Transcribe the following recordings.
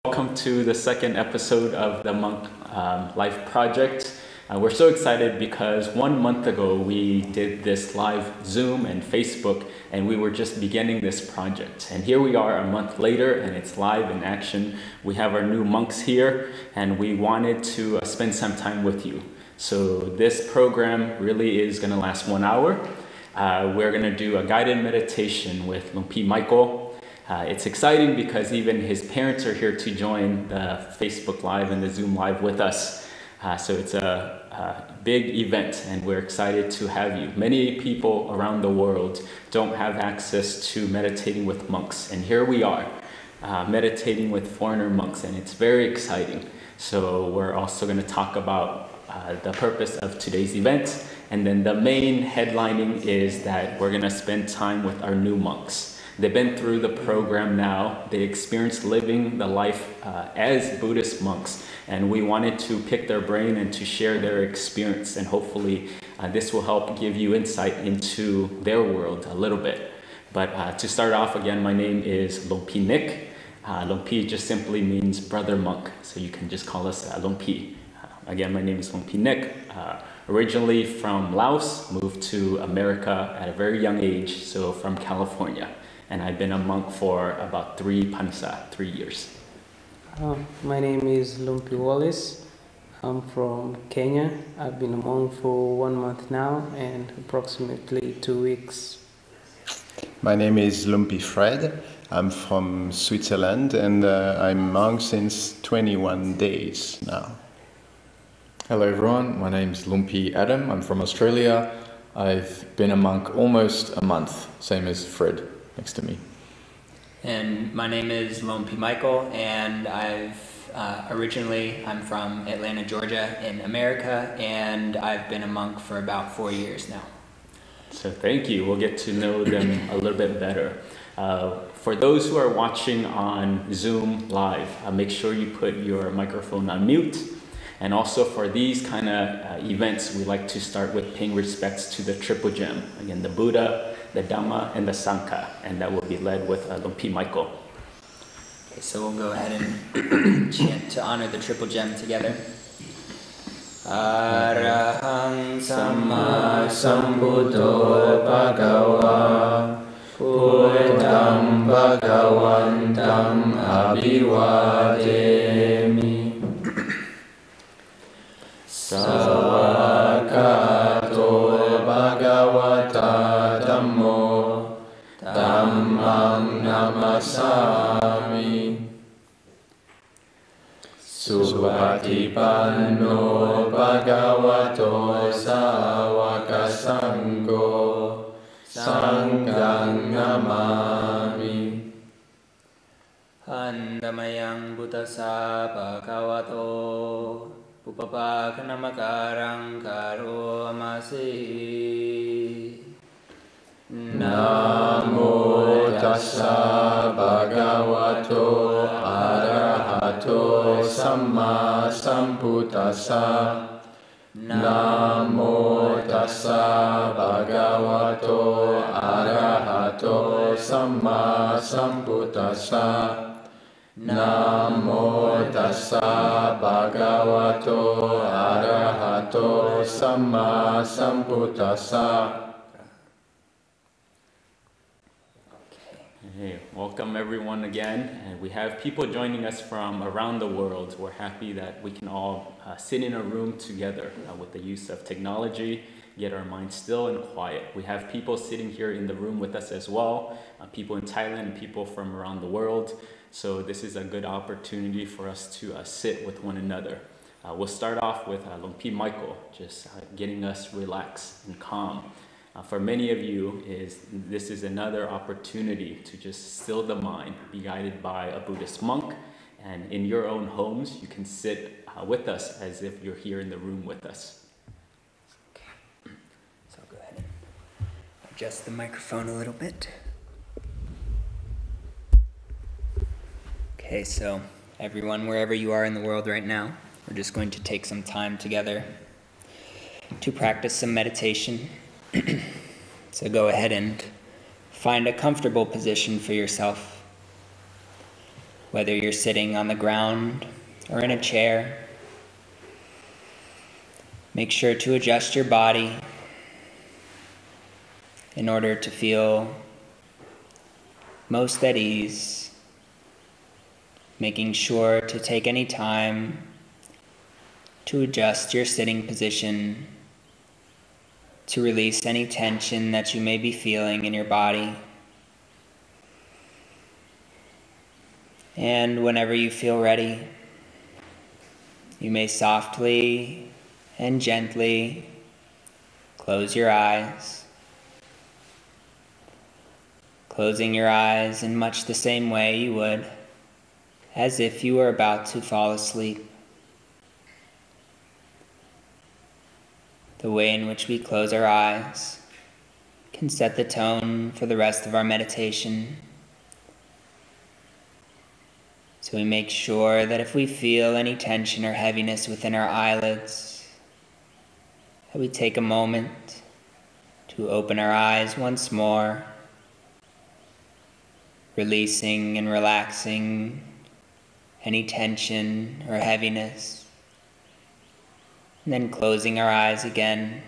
Welcome to the second episode of the Monk Life Project. We're so excited because 1 month ago we did this live Zoom and Facebook, and we were just beginning this project. And here we are a month later, and it's live in action. We have our new monks here, and we wanted to spend some time with you. So this program really is going to last 1 hour. We're going to do a guided meditation with Lumpi Michael. It's exciting because even his parents are here to join the Facebook Live and the Zoom Live with us. So it's a big event, and we're excited to have you. Many people around the world don't have access to meditating with monks, and here we are, meditating with foreigner monks, and it's very exciting. So we're also going to talk about the purpose of today's event, and then the main headlining is that we're going to spend time with our new monks. They've been through the program now. They experienced living the life as Buddhist monks, and we wanted to pick their brain and to share their experience, and hopefully this will help give you insight into their world a little bit. But to start off again, my name is Lumpi Nick. Lumpi just simply means brother monk, so you can just call us Lumpi. Again, my name is Lumpi Nick. Originally from Laos, moved to America at a very young age, so from California. And I've been a monk for about 3 years. My name is Lumpi Wallace. I'm from Kenya. I've been a monk for 1 month now and approximately 2 weeks. My name is Lumpi Fred. I'm from Switzerland, and I'm a monk since 21 days now. Hello everyone, my name's Lumpi Adam. I'm from Australia. I've been a monk almost a month, same as Fred next to me. And my name is Lumpi Michael, and I'm from Atlanta, Georgia in America, and I've been a monk for about 4 years now. So thank you. We'll get to know them a little bit better. For those who are watching on Zoom Live, make sure you put your microphone on mute. And also for these kind of events, we like to start with paying respects to the Triple Gem. Again, the Buddha, the Dhamma, and the Sangha. And that will be led with Lumpi Michael. Okay, so we'll go ahead and chant to honor the Triple Gem together. Arahang Samma Sambuddho Bhagava Buddham Bhagavantam Abhivademi Savakato Bhagavata Dhammo Dhammang Namasami Subhatipanno Bhagavato Sāvaka Sangho Sanghang Namami Handamayang Buddhassa Bhagavato Upapakanamakaraṃ karo amasi. Namo tassa bhagavato arahato samma sambuddhassa. Namo tassa bhagavato arahato samma sambuddhassa. Namo tassa bhagavato arahato samma sambuddhassa. Hey, welcome everyone again. And we have people joining us from around the world. We're happy that we can all sit in a room together with the use of technology, get our minds still and quiet. We have people sitting here in the room with us as well, people in Thailand, people from around the world. So this is a good opportunity for us to sit with one another. We'll start off with Lumpi Michael, just getting us relaxed and calm. For many of you, this is another opportunity to just still the mind, be guided by a Buddhist monk. And in your own homes, you can sit with us as if you're here in the room with us. Okay, so I'll go ahead and adjust the microphone a little bit. Okay, so everyone, wherever you are in the world right now, we're just going to take some time together to practice some meditation. So go ahead and find a comfortable position for yourself. whether you're sitting on the ground or in a chair. Make sure to adjust your body in order to feel most at ease, making sure to take any time to adjust your sitting position, to release any tension that you may be feeling in your body. And whenever you feel ready, you may softly and gently close your eyes, closing your eyes in much the same way you would as if you were about to fall asleep. The way in which we close our eyes can set the tone for the rest of our meditation. So we make sure that if we feel any tension or heaviness within our eyelids, that we take a moment to open our eyes once more, releasing and relaxing any tension or heaviness, and then closing our eyes again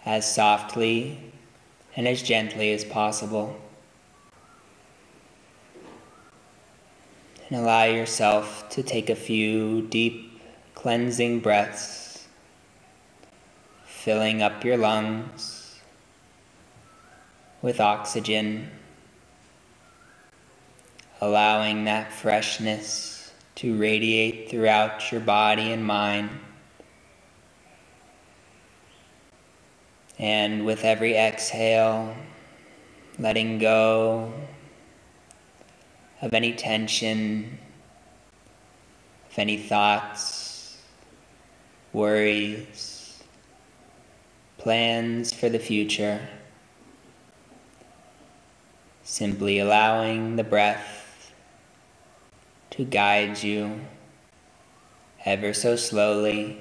as softly and as gently as possible. And allow yourself to take a few deep cleansing breaths, filling up your lungs with oxygen, allowing that freshness to radiate throughout your body and mind. And with every exhale, letting go of any tension, of any thoughts, worries, plans for the future. Simply allowing the breath to guide you ever so slowly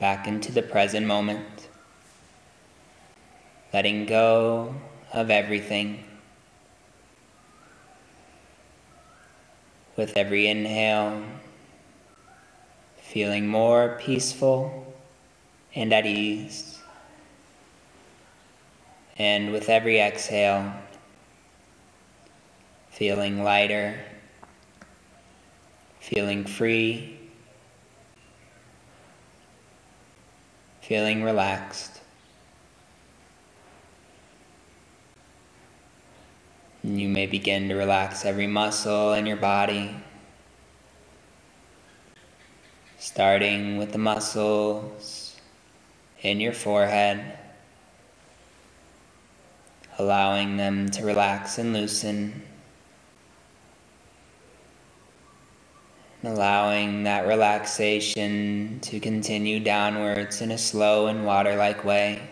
back into the present moment. Letting go of everything. With every inhale, feeling more peaceful and at ease. And with every exhale, feeling lighter, feeling free, feeling relaxed. You may begin to relax every muscle in your body, starting with the muscles in your forehead, allowing them to relax and loosen, and allowing that relaxation to continue downwards in a slow and water-like way.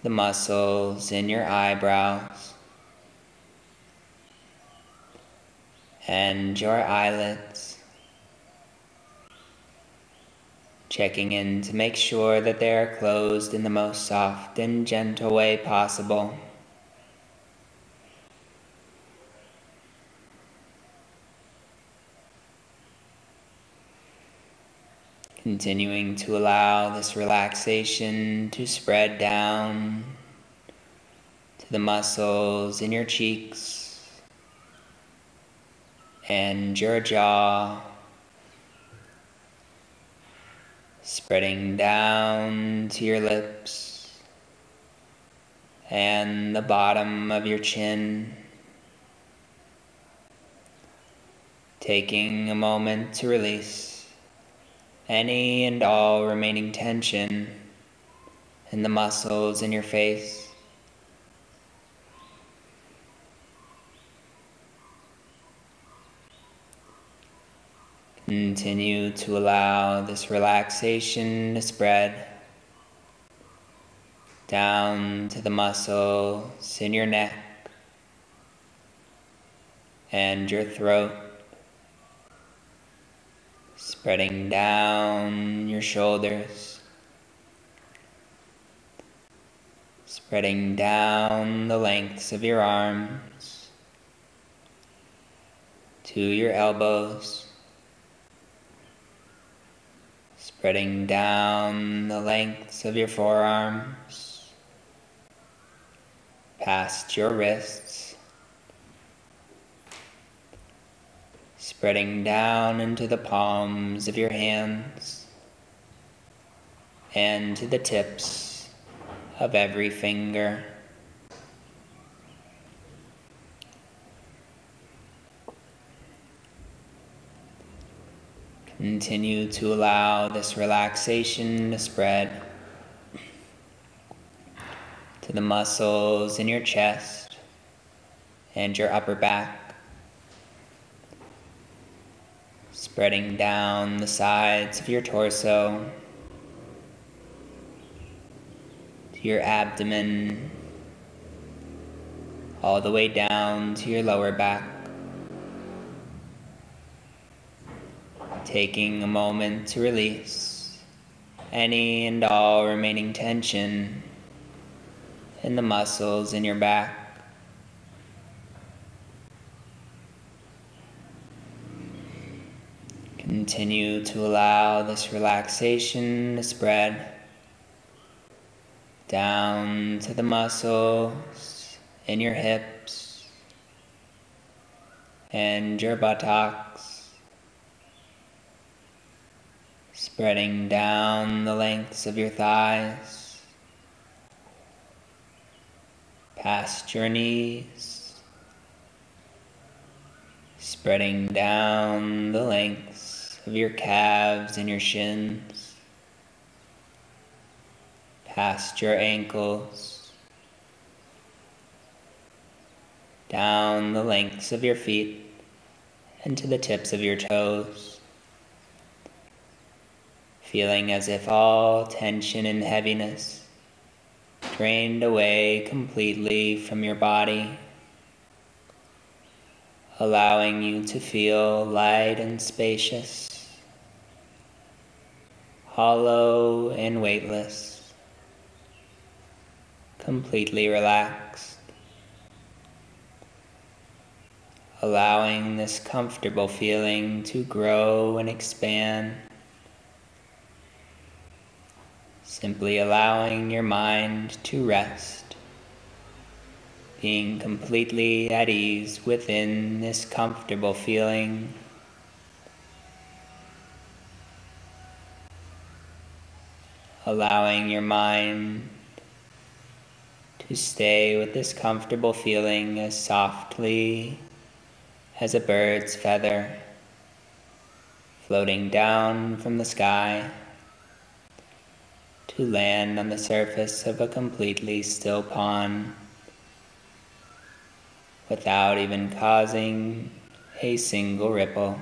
The muscles in your eyebrows and your eyelids, checking in to make sure that they are closed in the most soft and gentle way possible. Continuing to allow this relaxation to spread down to the muscles in your cheeks and your jaw, spreading down to your lips and the bottom of your chin. Taking a moment to release any and all remaining tension in the muscles in your face. Continue to allow this relaxation to spread down to the muscles in your neck and your throat, spreading down your shoulders, spreading down the lengths of your arms to your elbows, spreading down the lengths of your forearms, past your wrists, spreading down into the palms of your hands and to the tips of every finger. Continue to allow this relaxation to spread to the muscles in your chest and your upper back, spreading down the sides of your torso, to your abdomen, all the way down to your lower back. Taking a moment to release any and all remaining tension in the muscles in your back. Continue to allow this relaxation to spread down to the muscles in your hips and your buttocks, spreading down the lengths of your thighs, past your knees, spreading down the lengths of your calves and your shins, past your ankles, down the lengths of your feet and to the tips of your toes. Feeling as if all tension and heaviness drained away completely from your body, allowing you to feel light and spacious, hollow and weightless, completely relaxed, allowing this comfortable feeling to grow and expand. Simply allowing your mind to rest, being completely at ease within this comfortable feeling. Allowing your mind to stay with this comfortable feeling as softly as a bird's feather floating down from the sky to land on the surface of a completely still pond without even causing a single ripple.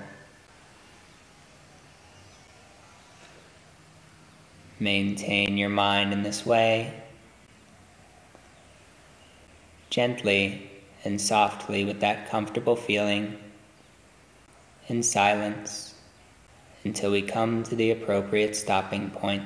Maintain your mind in this way, gently and softly with that comfortable feeling, in silence, until we come to the appropriate stopping point.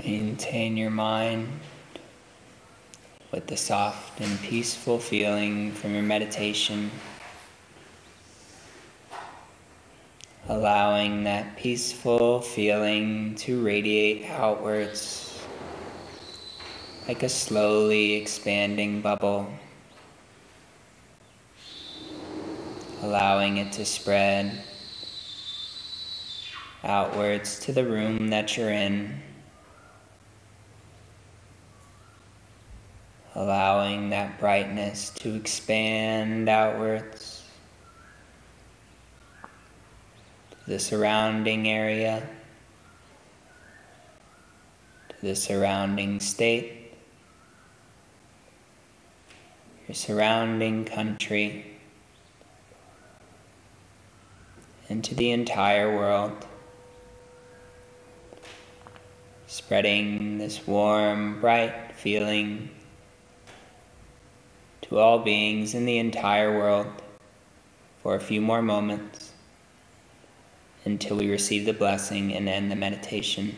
Maintain your mind with the soft and peaceful feeling from your meditation, allowing that peaceful feeling to radiate outwards like a slowly expanding bubble, allowing it to spread outwards to the room that you're in, allowing that brightness to expand outwards to the surrounding area, to the surrounding state, your surrounding country, and to the entire world, spreading this warm, bright feeling to all beings in the entire world for a few more moments until we receive the blessing and end the meditation.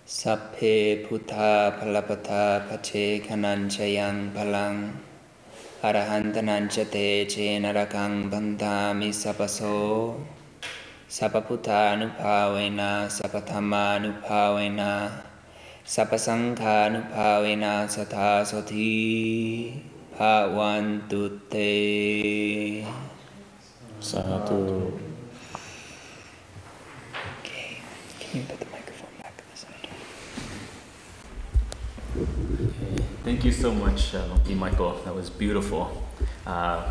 Sapphe Puttha Phalapatha Pache Kananchayang Palang Arahantananchate Chenarakang Bandhami Sapaso Sapaputta Nupavena Sapathamma Nupavena Sapasangha Nupavena Satha Soti Bhavantute. Sadhu. Okay, can you put the microphone back on the side? Thank you so much, Lumpy Michael. That was beautiful.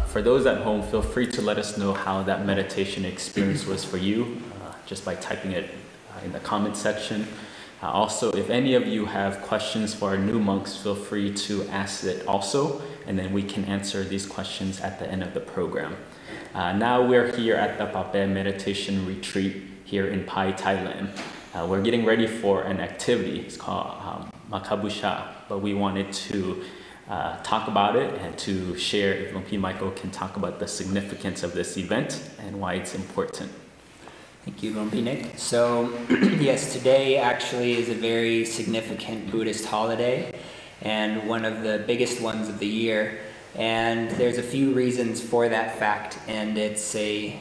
For those at home, feel free to let us know how that meditation experience was for you, just by typing it in the comment section. Also, if any of you have questions for our new monks, feel free to ask it also, and then we can answer these questions at the end of the program. Now we're here at the Pape Meditation Retreat here in Pai, Thailand. We're getting ready for an activity. It's called Makabusha, but we wanted to talk about it and to share, if Lumpy Michael can talk about the significance of this event and why it's important. Thank you, Lumpy Nick. So, yes, today actually is a very significant Buddhist holiday and one of the biggest ones of the year. And there's a few reasons for that fact, and it's a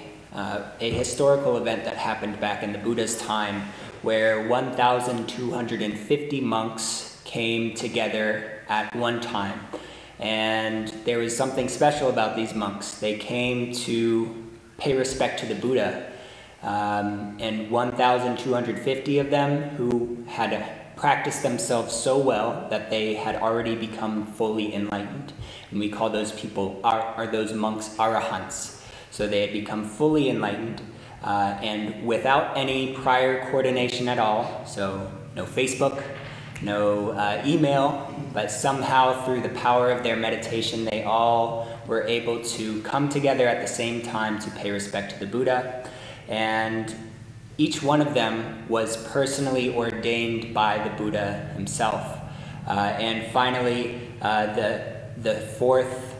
historical event that happened back in the Buddha's time where 1,250 monks came together at one time. And there was something special about these monks. They came to pay respect to the Buddha. And 1,250 of them who had practiced themselves so well that they had already become fully enlightened. And we call those people, those monks, arahants. So they had become fully enlightened and without any prior coordination at all. So no Facebook, no email, but somehow through the power of their meditation, they all were able to come together at the same time to pay respect to the Buddha. And each one of them was personally ordained by the Buddha himself. And finally, the fourth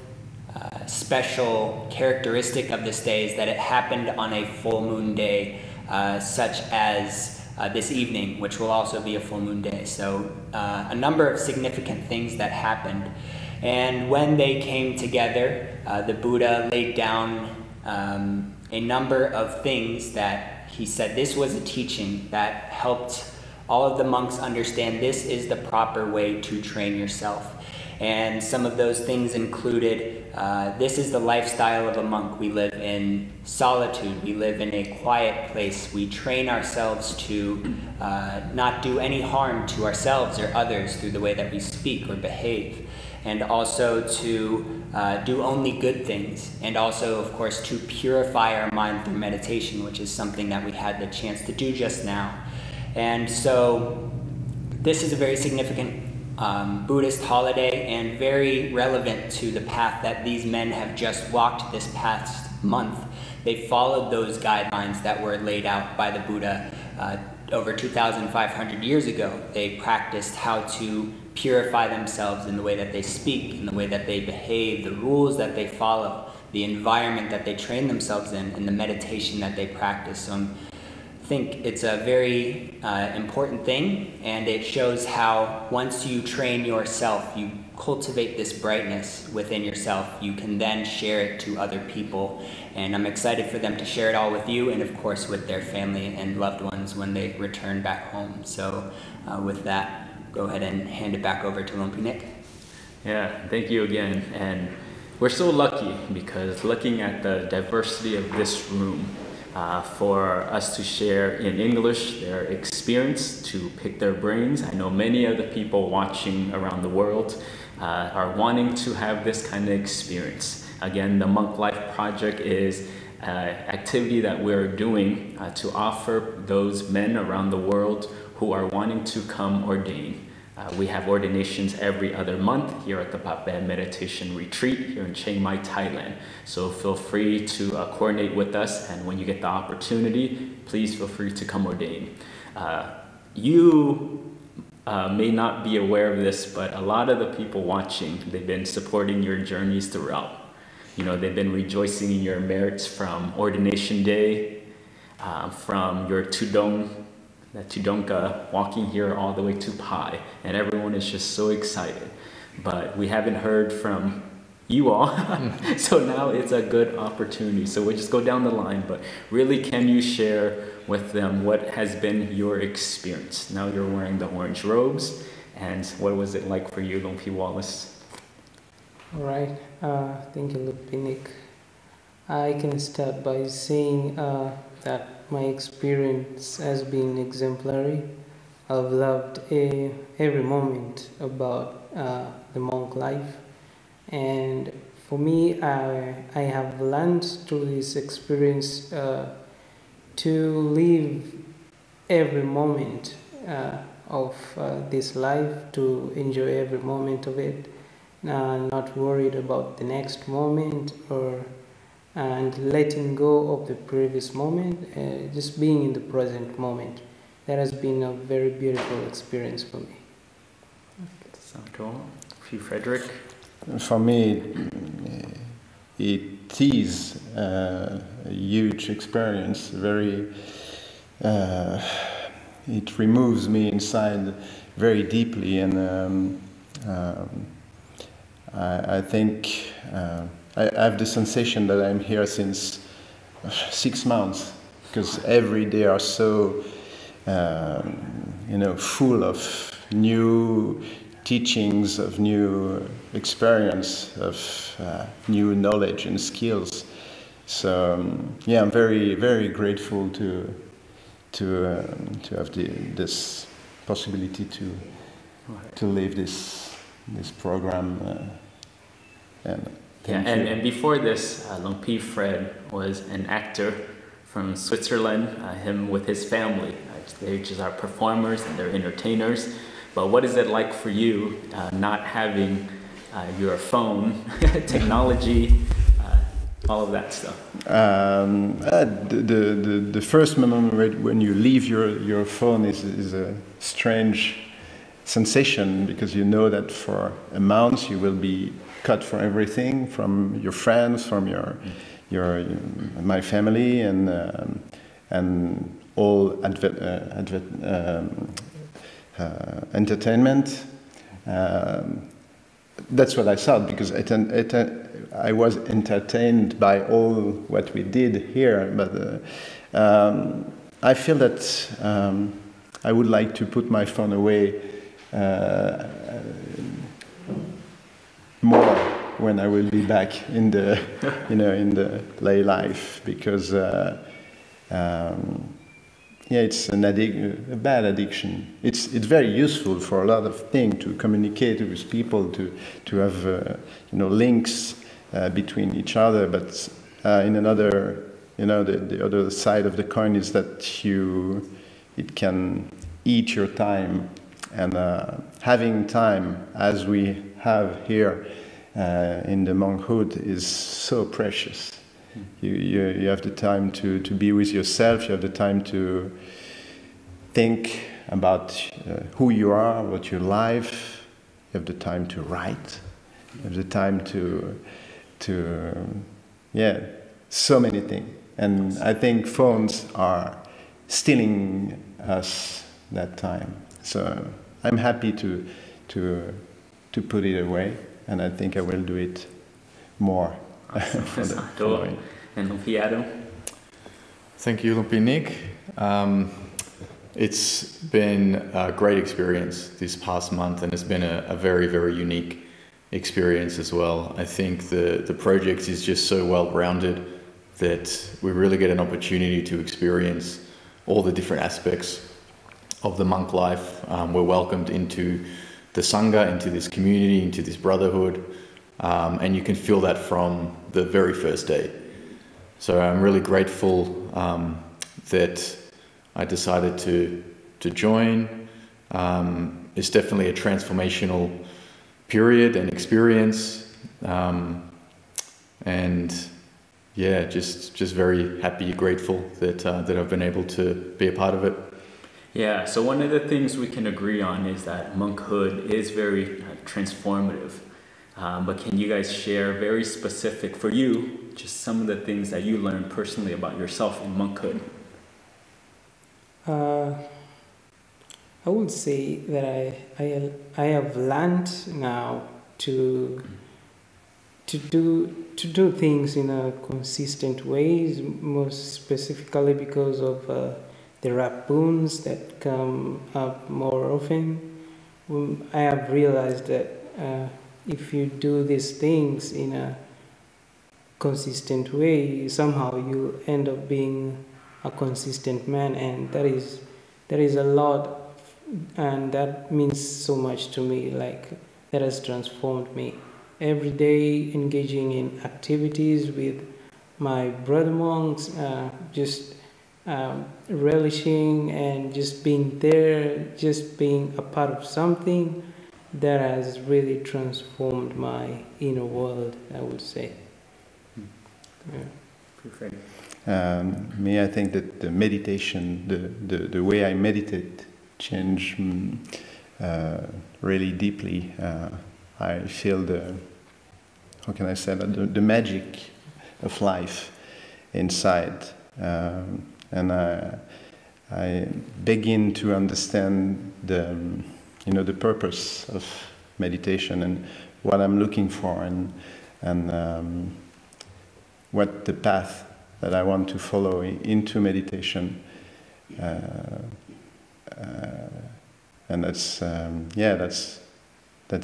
special characteristic of this day is that it happened on a full moon day, such as this evening, which will also be a full moon day. So a number of significant things that happened. And when they came together, the Buddha laid down a number of things that he said this was a teaching that helped all of the monks understand this is the proper way to train yourself. And some of those things included, this is the lifestyle of a monk. We live in solitude. We live in a quiet place. We train ourselves to not do any harm to ourselves or others through the way that we speak or behave. And also to do only good things. And also, of course, to purify our mind through meditation, which is something that we had the chance to do just now. And so this is a very significant Buddhist holiday and very relevant to the path that these men have just walked this past month. They followed those guidelines that were laid out by the Buddha over 2,500 years ago. They practiced how to purify themselves in the way that they speak, in the way that they behave, the rules that they follow, the environment that they train themselves in, and the meditation that they practice. So I think it's a very important thing, and it shows how once you train yourself, you cultivate this brightness within yourself, you can then share it to other people. And I'm excited for them to share it all with you, and of course with their family and loved ones when they return back home. So with that, go ahead and hand it back over to Lumpy Nick. Yeah, thank you again. And we're so lucky because looking at the diversity of this room, for us to share in English their experience, to pick their brains. I know many of the people watching around the world are wanting to have this kind of experience. Again, the Monk Life Project is an activity that we're doing to offer those men around the world who are wanting to come ordain. We have ordinations every other month here at the Bat Ban Meditation Retreat here in Chiang Mai, Thailand. So feel free to coordinate with us, and when you get the opportunity, please feel free to come ordain. You may not be aware of this, but a lot of the people watching, they've been supporting your journeys throughout. You know, they've been rejoicing in your merits from ordination day, from your Tudongka, walking here all the way to Pai, and everyone is just so excited. But we haven't heard from you all, so now it's a good opportunity. So we'll just go down the line, but really, can you share with them what has been your experience? Now you're wearing the orange robes, and what was it like for you, Lumpy Wallace? All right, thank you, Lumpy Nick. I can start by saying that my experience has been exemplary. I've loved every moment about the monk life, and for me, I have learned through this experience to live every moment of this life, to enjoy every moment of it, not worried about the next moment and letting go of the previous moment, just being in the present moment. That has been a very beautiful experience for me. Sound cool. For you, Frederick? For me, it is a huge experience. It removes me inside very deeply, and I think I have the sensation that I'm here since 6 months, because every day are so full of new teachings, of new experience, of new knowledge and skills. So I'm very, very grateful to have this possibility to live this program. And before this, Lumpy Fred was an actor from Switzerland, him with his family. They just are performers and they're entertainers. But what is it like for you not having your phone, technology, all of that stuff? The first moment when you leave your phone is a strange sensation, because you know that for a month you will be cut for everything, from your friends, from my family, and all entertainment. That's what I thought, because I was entertained by all what we did here, but I feel that I would like to put my phone away more when I will be back in the in the lay life, because it's a bad addiction. It's very useful for a lot of things, to communicate with people, to have links between each other. But in another, the other side of the coin is that it can eat your time, and having time as we have here in the monkhood is so precious. You have the time to be with yourself. You have the time to think about who you are, what your life, you have the time to write, you have the time yeah, so many things. And I think phones are stealing us that time. So I'm happy to put it away, and I think I will do it more for the following. And Lumpi Adam? Thank you, Lumpi Nick. It's been a great experience this past month, and it's been a very, very unique experience as well. I think the project is just so well-rounded that we really get an opportunity to experience all the different aspects of the monk life. We're welcomed into the Sangha, into this community, into this brotherhood, and you can feel that from the very first day. So I'm really grateful that I decided to join. It's definitely a transformational period and experience, and yeah, just very happy, grateful that I've been able to be a part of it. Yeah, so one of the things we can agree on is that monkhood is very transformative. But can you guys share very specific for you, just some of the things that you learned personally about yourself in monkhood? I would say that I have learned now to do things in a consistent ways, most specifically because of the rapoons that come up more often. I have realized that if you do these things in a consistent way, somehow you end up being a consistent man, and that is a lot, and that means so much to me. Like, that has transformed me. Every day engaging in activities with my brother monks, just relishing and just being there, just being a part of something that has really transformed my inner world, I would say. Yeah. Perfect. Me, I think that the meditation, the way I meditate changed really deeply. I feel how can I say that, the magic of life inside. And I begin to understand the purpose of meditation and what I'm looking for, and what the path that I want to follow into meditation. And that's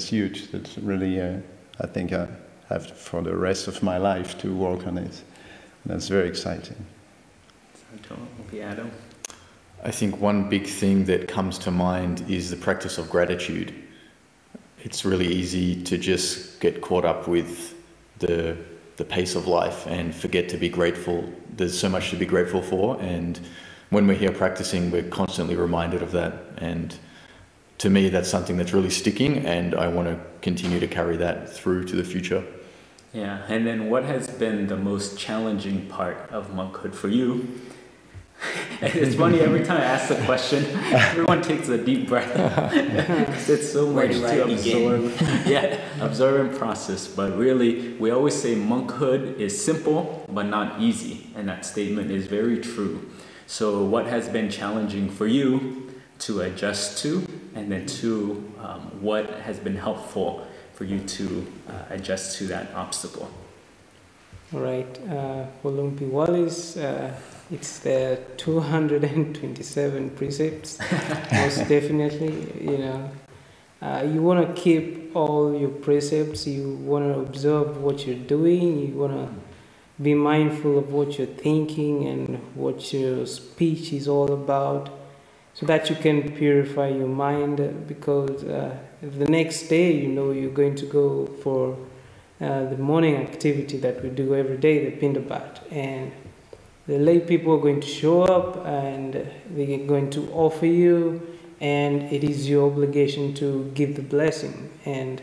huge. That's really, I think I have for the rest of my life to work on it. That's very exciting. Adam? I think one big thing that comes to mind is the practice of gratitude. It's really easy to just get caught up with the pace of life and forget to be grateful. There's so much to be grateful for, and when we're here practicing, we're constantly reminded of that. And to me, that's something that's really sticking, and I want to continue to carry that through to the future. Yeah, and then what has been the most challenging part of monkhood for you? It's funny, every time I ask the question, everyone takes a deep breath. It's so much to absorb. Yeah, absorb and process. But really, we always say monkhood is simple, but not easy. And that statement is very true. So what has been challenging for you to adjust to? And then what has been helpful for you to adjust to that obstacle? All right, for Lumpi Wallis, it's the 227 precepts, most definitely. You want to keep all your precepts, you want to observe what you're doing, you want to be mindful of what you're thinking and what your speech is all about, so that you can purify your mind, because the next day, you're going to go for the morning activity that we do every day, the Pindapat, and the lay people are going to show up and they're going to offer you, and it is your obligation to give the blessing. And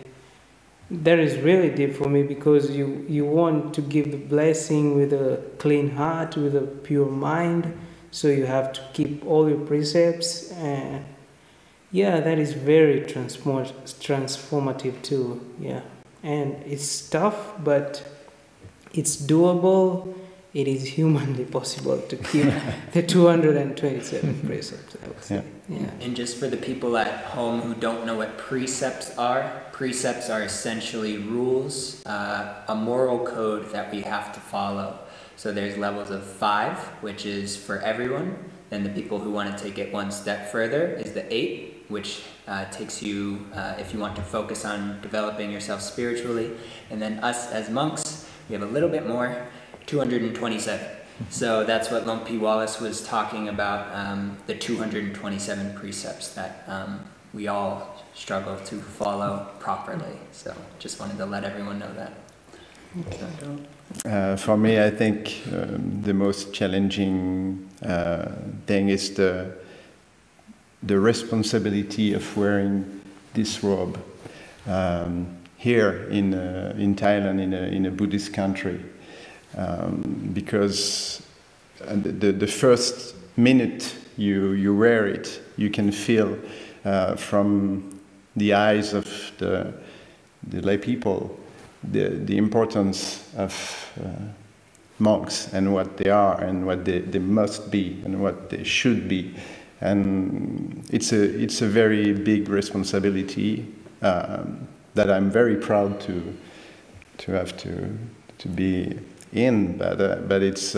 that is really deep for me, because you want to give the blessing with a clean heart, with a pure mind. So you have to keep all your precepts, and Yeah, that is very transformative too. Yeah, and it's tough, but it's doable. It is humanly possible to keep the 227 precepts, I would say. Yeah. And just for the people at home who don't know what precepts are essentially rules, a moral code that we have to follow. So there's levels of 5, which is for everyone. Then the people who want to take it one step further is the 8, which takes you, if you want to focus on developing yourself spiritually. And then us as monks, we have a little bit more, 227. So that's what Luang Pi Wallace was talking about, the 227 precepts that we all struggle to follow properly. So just wanted to let everyone know that. For me, I think the most challenging thing is the responsibility of wearing this robe here in Thailand, in a Buddhist country. Because the first minute you wear it, you can feel from the eyes of the lay people the importance of monks and what they are and what they must be and what they should be, and it's a very big responsibility that I'm very proud to have to be in, but it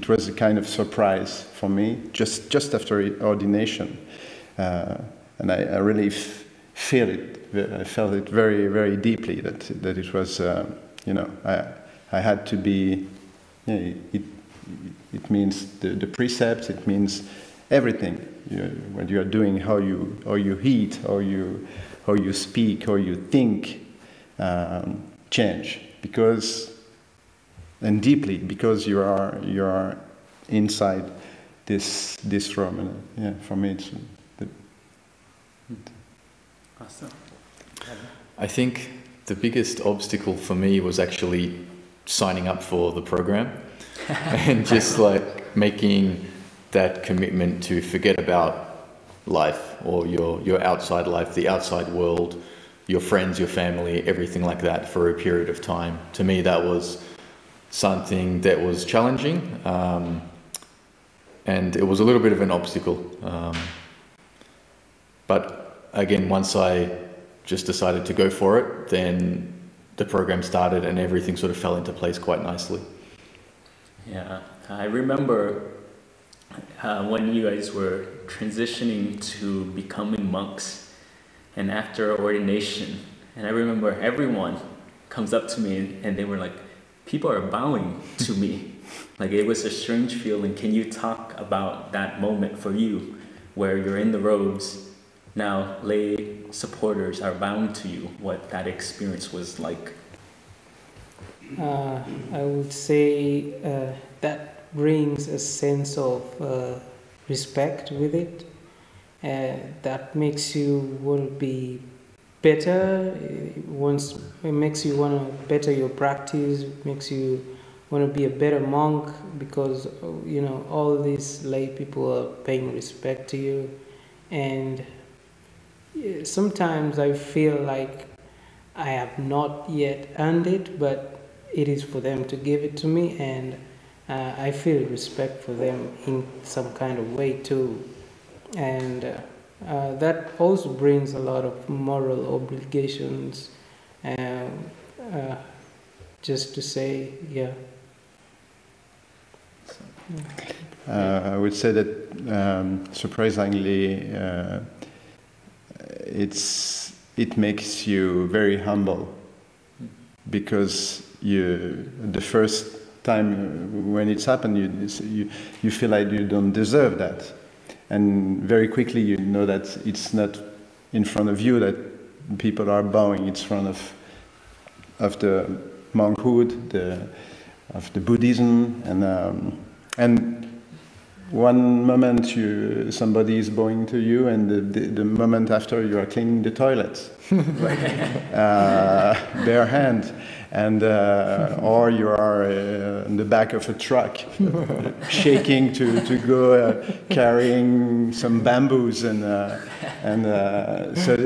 was a kind of surprise for me just after ordination, and I really feel it. I felt it very, very deeply that it was I had to be. It means the precepts. It means everything. What you are doing, how you eat, how you speak, how you think, change and deeply, because you are inside this room, and for me it's awesome. I think the biggest obstacle for me was actually signing up for the program and just like making that commitment to forget about life or your outside life, the outside world, your friends, your family, everything like that for a period of time. To me, that was something that was challenging, and it was a little bit of an obstacle. But again, once I just decided to go for it, then the program started and everything sort of fell into place quite nicely. Yeah, I remember when you guys were transitioning to becoming monks and after ordination, and I remember everyone comes up to me and they were like, people are bowing to me. Like, it was a strange feeling. Can you talk about that moment for you where you're in the robes, now lay supporters are bowing to you, what that experience was like? I would say that brings a sense of respect with it. That makes you want to be better. It makes you want to better your practice. It makes you want to be a better monk, because all these lay people are paying respect to you. And sometimes I feel like I have not yet earned it, but it is for them to give it to me, and I feel respect for them in some kind of way too. And that also brings a lot of moral obligations, just to say, yeah. I would say that surprisingly, it makes you very humble, because the first time when it's happened, you feel like you don't deserve that, and very quickly you know that it's not in front of you that people are bowing. It's in front of the monkhood, of the Buddhism, and one moment somebody is bowing to you, and the moment after you are cleaning the toilet, bare hand, and or you are in the back of a truck, shaking to go carrying some bamboos, and so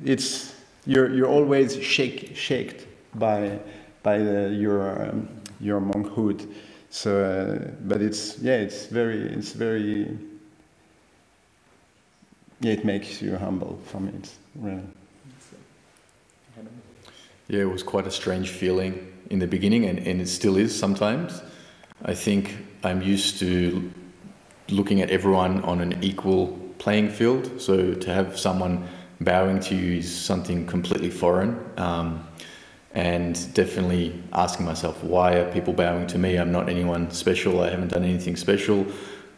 it's you're always shaked by your monkhood. So, but it's very. Yeah, it makes you humble for me. It's really. Yeah, it was quite a strange feeling in the beginning, and it still is sometimes. I think I'm used to looking at everyone on an equal playing field. So to have someone bowing to you is something completely foreign. And definitely asking myself, why are people bowing to me? I'm not anyone special. I haven't done anything special.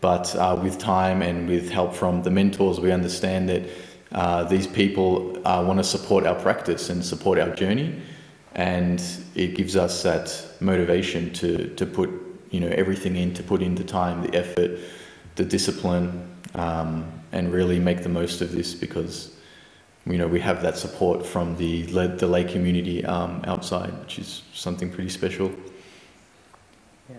But with time and with help from the mentors, we understand that these people want to support our practice and support our journey. And it gives us that motivation to put, everything in, to put in the time, the effort, the discipline, and really make the most of this, because we have that support from the lay community outside, which is something pretty special. Yeah,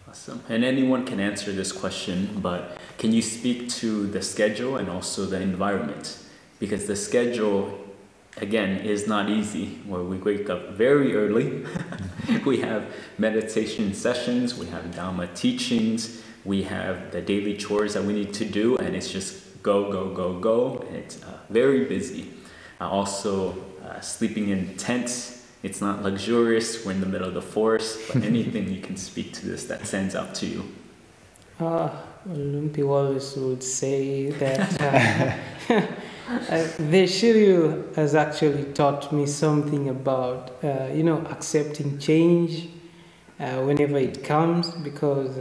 awesome. And anyone can answer this question, but can you speak to the schedule and also the environment? Because the schedule, again, is not easy, where we wake up very early. We have meditation sessions, we have Dhamma teachings, we have the daily chores that we need to do, and it's just go, go, go, go. It's very busy. Also, sleeping in tents. It's not luxurious. We're in the middle of the forest. But anything you can speak to this that stands out to you? Lumpy always would say that the schedule has actually taught me something about, accepting change whenever it comes, because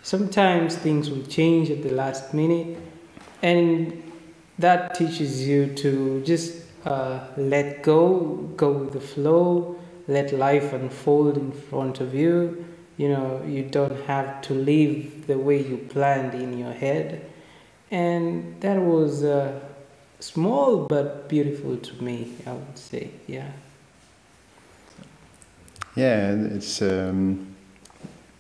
sometimes things will change at the last minute. And that teaches you to just let go with the flow, let life unfold in front of you. You don't have to live the way you planned in your head. And that was small but beautiful to me, I would say, yeah. Yeah, it's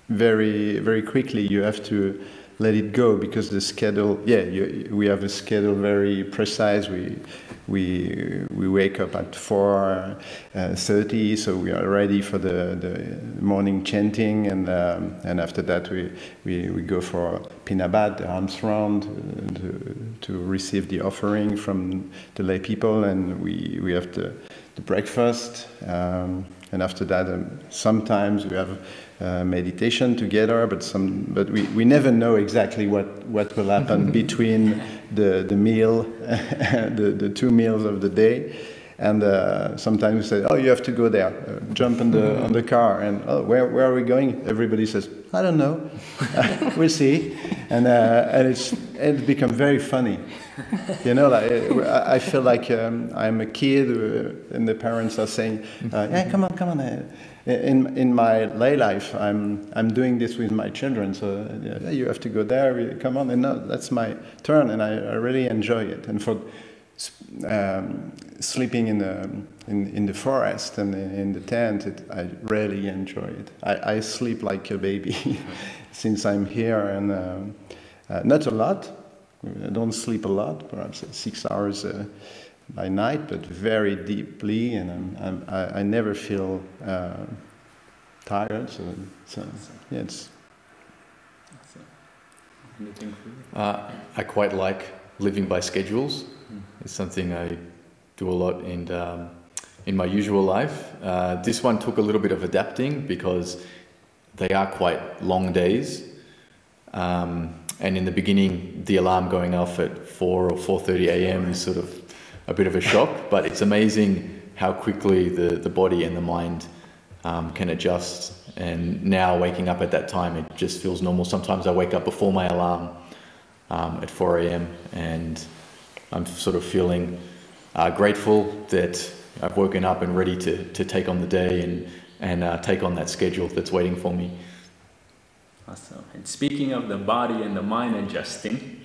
very, very quickly you have to let it go, because the schedule, we have a schedule very precise. We wake up at 4:30, so we are ready for the morning chanting, and after that we go for Pinabat, the alms round, to receive the offering from the lay people, and we have the breakfast, and after that sometimes we have meditation together, but we never know exactly what will happen between the meal, the two meals of the day, and sometimes we say, oh, you have to go there, jump on the car, and where are we going? Everybody says, I don't know, we'll see, and it's become very funny. I feel like I'm a kid, and the parents are saying, yeah, come on. In my lay life, I'm doing this with my children, so you have to go there. Come on, and no, that's my turn, and I really enjoy it. And for sleeping in the forest and in the tent, I really enjoy it. I sleep like a baby since I'm here, and not a lot. I don't sleep a lot, perhaps 6 hours by night, but very deeply, and I never feel tired. So yeah, it's. Anything for you? I quite like living by schedules. It's something I do a lot in my usual life. This one took a little bit of adapting, because they are quite long days. And in the beginning, the alarm going off at 4 or 4:30 a.m. is sort of a bit of a shock, but it's amazing how quickly the body and the mind can adjust. And now waking up at that time, it just feels normal. Sometimes I wake up before my alarm at 4 a.m. and I'm sort of feeling grateful that I've woken up and ready to take on the day and take on that schedule that's waiting for me. Awesome. And speaking of the body and the mind adjusting,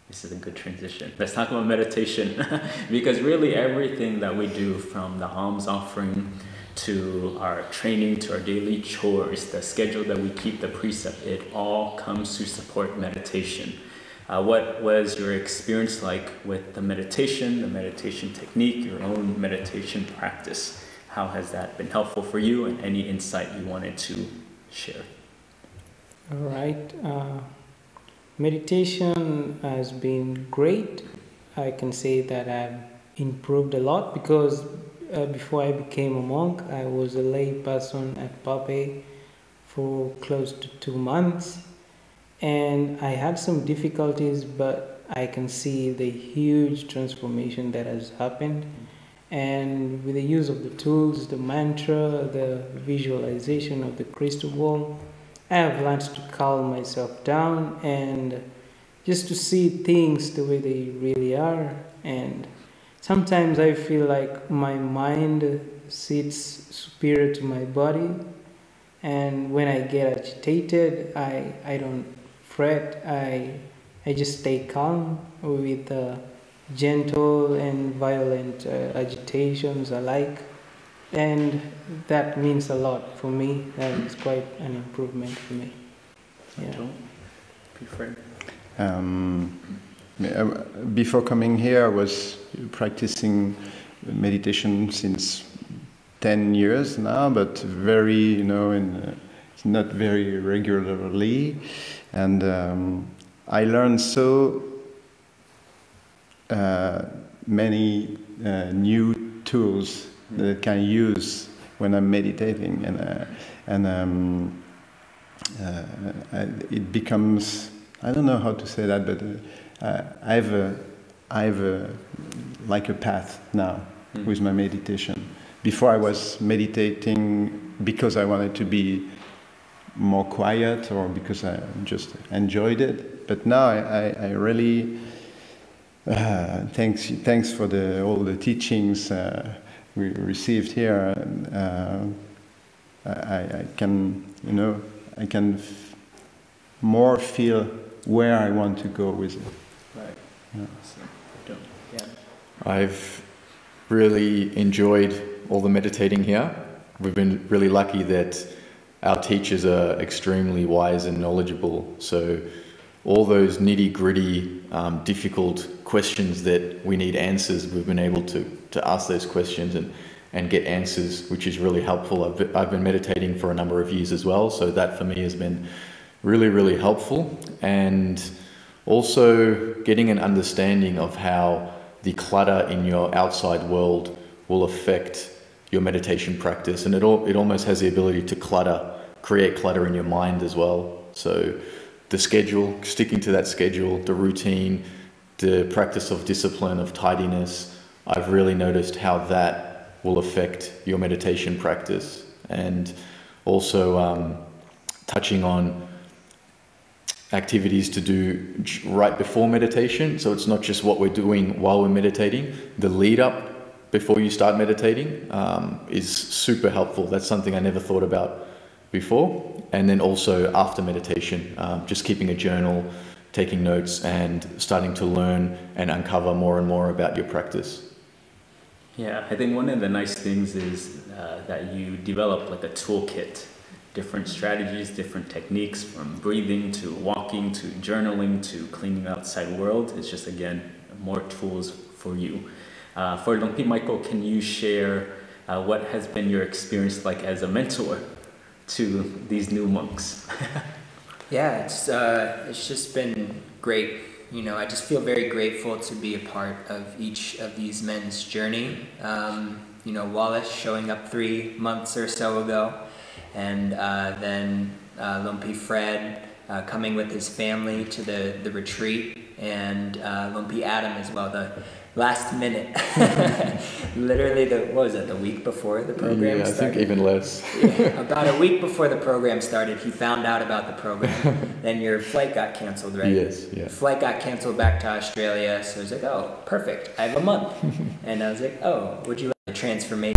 this is a good transition. Let's talk about meditation, because really everything that we do, from the alms offering to our training, to our daily chores, the schedule that we keep, the precept, it all comes to support meditation. What was your experience like with the meditation technique, your own meditation practice? How has that been helpful for you, and any insight you wanted to share? All right. Meditation has been great. I can say that I've improved a lot because before I became a monk, I was a lay person at Pape for close to 2 months. And I had some difficulties, but I can see the huge transformation that has happened. And with the use of the tools, the mantra, the visualization of the crystal ball, I have learned to calm myself down and just to see things the way they really are. And sometimes I feel like my mind sits superior to my body. And when I get agitated, I don't fret. I just stay calm with gentle and violent agitations alike. And that means a lot for me. It's quite an improvement for me. Yeah. Before coming here, I was practicing meditation since 10 years now, but very, not very regularly. And I learned so many new tools that I can use when I'm meditating, and it becomes, I don't know how to say that, but I have like a path now with my meditation. Before I was meditating because I wanted to be more quiet or because I just enjoyed it, but now I really thanks for all the teachings we received here. I can more feel where I want to go with it. Right. Yeah. So, yeah. I've really enjoyed all the meditating here. We've been really lucky that our teachers are extremely wise and knowledgeable. So all those nitty-gritty, difficult questions that we need answers, we've been able to ask those questions and get answers, which is really helpful. I've been meditating for a number of years as well, so that for me has been really, really helpful. And also getting an understanding of how the clutter in your outside world will affect your meditation practice. And it almost has the ability to create clutter in your mind as well. So the schedule, sticking to that schedule, the routine, the practice of discipline, of tidiness, I've really noticed how that will affect your meditation practice. And also touching on activities to do right before meditation. So it's not just what we're doing while we're meditating. The lead up before you start meditating is super helpful. That's something I never thought about before. And then also after meditation, just keeping a journal, taking notes, and starting to learn and uncover more and more about your practice. Yeah, I think one of the nice things is that you develop like a toolkit, different strategies, different techniques, from breathing to walking to journaling to cleaning the outside world. It's just, again, more tools for you. For Luang Pi Michael, can you share what has been your experience like as a mentor to these new monks? Yeah, it's just been great. I just feel very grateful to be a part of each of these men's journey. Wallace showing up 3 months or so ago, and then Luang Pi Fred coming with his family to the retreat, and Luang Pi Adam as well, the last minute. Literally, the week before the program started? I think even less. Yeah, about a week before the program started, he found out about the program. Then your flight got canceled, right? Yes, yeah. Flight got canceled back to Australia, so I was like, oh, perfect, I have a month. And I was like, oh, would you like a transformation